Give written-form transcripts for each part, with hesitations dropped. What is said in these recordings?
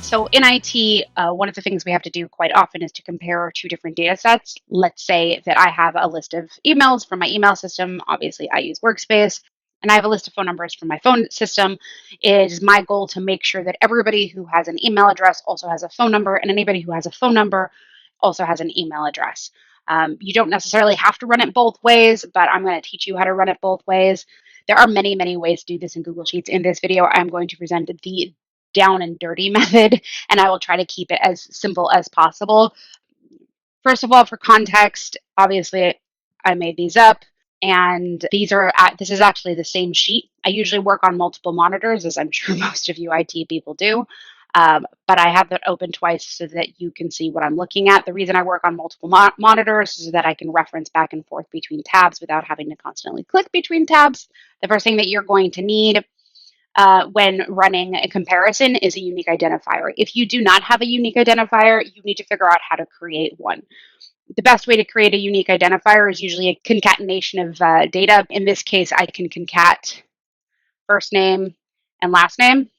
So in IT, one of the things we have to do quite often is to compare two different data sets. Let's say that I have a list of emails from my email system. Obviously, I use Workspace, and I have a list of phone numbers from my phone system. It is my goal to make sure that everybody who has an email address also has a phone number, and anybody who has a phone number also has an email address. You don't necessarily have to run it both ways, but I'm going to teach you how to run it both ways. There are many, many ways to do this in Google Sheets. In this video, I'm going to present the down and dirty method, and I will try to keep it as simple as possible. First of all, for context, obviously I made these up, and this is actually the same sheet. I usually work on multiple monitors, as I'm sure most of you IT people do. But I have that open twice so that you can see what I'm looking at. The reason I work on multiple monitors is that I can reference back and forth between tabs without having to constantly click between tabs. The first thing that you're going to need when running a comparison is a unique identifier. If you do not have a unique identifier, you need to figure out how to create one. The best way to create a unique identifier is usually a concatenation of data. In this case, I can concat first name and last name,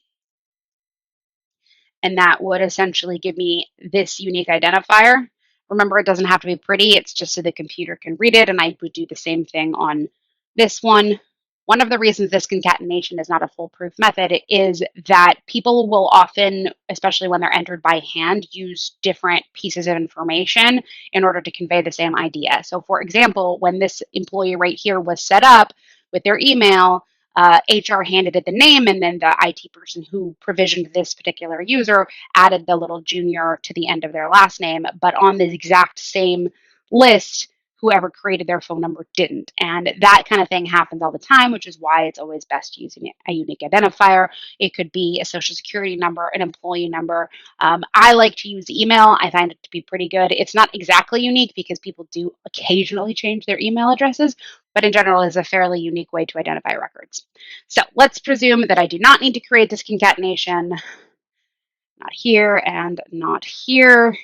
and that would essentially give me this unique identifier. Remember, it doesn't have to be pretty, it's just so the computer can read it, and I would do the same thing on this one. One of the reasons this concatenation is not a foolproof method is that people will often, especially when they're entered by hand, use different pieces of information in order to convey the same idea. So for example, when this employee right here was set up with their email, HR handed it the name, and then the IT person who provisioned this particular user added the little junior to the end of their last name. But on the exact same list, whoever created their phone number didn't. And that kind of thing happens all the time, which is why it's always best using a unique identifier. It could be a social security number, an employee number. I like to use email. I find it to be pretty good. It's not exactly unique because people do occasionally change their email addresses, but in general is a fairly unique way to identify records. So let's presume that I do not need to create this concatenation. Not here and not here.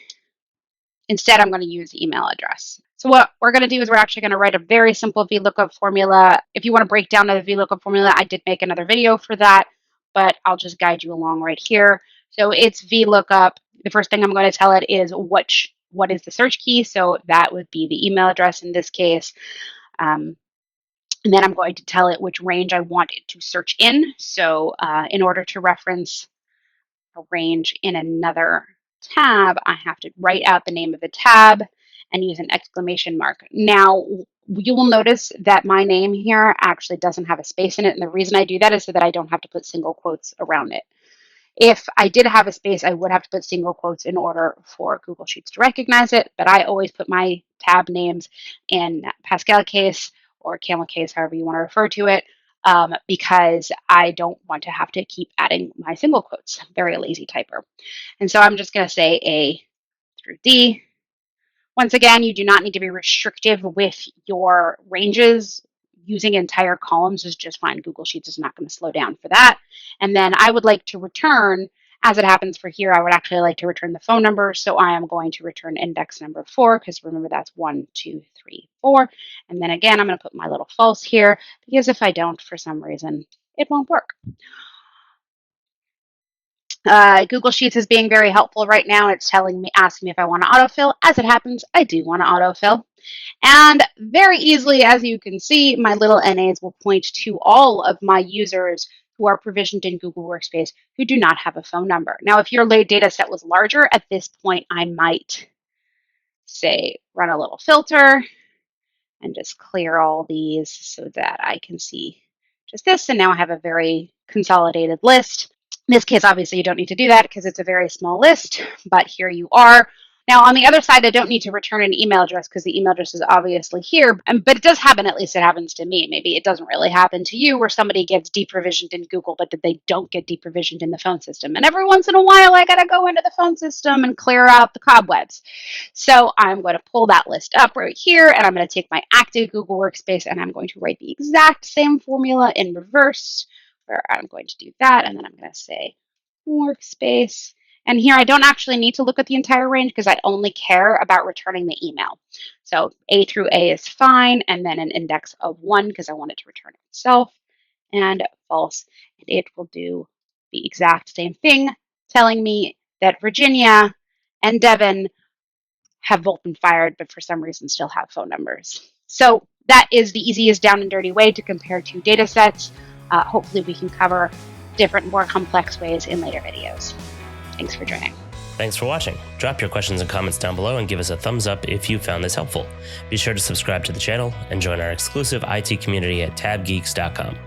Instead, I'm going to use email address. So what we're going to do is we're actually going to write a very simple VLookup formula. If you want to break down the VLookup formula, I did make another video for that, but I'll just guide you along right here. So it's VLookup. The first thing I'm going to tell it is what is the search key. So that would be the email address in this case. And then I'm going to tell it which range I want it to search in. So in order to reference a range in another tab, I have to write out the name of the tab and use an exclamation mark. Now, you will notice that my name here actually doesn't have a space in it. And the reason I do that is so that I don't have to put single quotes around it. If I did have a space, I would have to put single quotes in order for Google Sheets to recognize it. But I always put my tab names in Pascal case or camel case, however you want to refer to it, because I don't want to have to keep adding my single quotes. I'm very lazy typer. And so I'm just going to say A through D. Once again, you do not need to be restrictive with your ranges. Using entire columns is just fine. Google Sheets is not going to slow down for that. And then I would like to return, as it happens for here, I would actually like to return the phone number. So I am going to return index number 4, because remember that's 1, 2, 3, 4. And then again, I'm going to put my little false here, because if I don't, for some reason, it won't work. Google Sheets is being very helpful right now. It's asking me if I want to autofill. As it happens, I do want to autofill. And very easily, as you can see, my little NAs will point to all of my users who are provisioned in Google Workspace who do not have a phone number. Now, if your data set was larger, at this point, I might say run a little filter and just clear all these so that I can see just this. And now I have a very consolidated list. In this case, obviously, you don't need to do that because it's a very small list, but here you are. Now, on the other side, I don't need to return an email address because the email address is obviously here, but it does happen, at least it happens to me. Maybe it doesn't really happen to you where somebody gets deprovisioned in Google, but they don't get deprovisioned in the phone system. And every once in a while, I got to go into the phone system and clear out the cobwebs. So I'm going to pull that list up right here, and I'm going to take my active Google Workspace, and I'm going to write the exact same formula in reverse, where I'm going to do that, and then I'm going to say Workspace. And here I don't actually need to look at the entire range because I only care about returning the email. So A through A is fine, and then an index of 1 because I want it to return itself, and false. And it will do the exact same thing, telling me that Virginia and Devin have both been fired, but for some reason still have phone numbers. So that is the easiest down and dirty way to compare two data sets. Hopefully we can cover different, more complex ways in later videos. Thanks for joining. Thanks for watching. Drop your questions and comments down below and give us a thumbs up if you found this helpful. Be sure to subscribe to the channel and join our exclusive IT community at tabgeeks.com.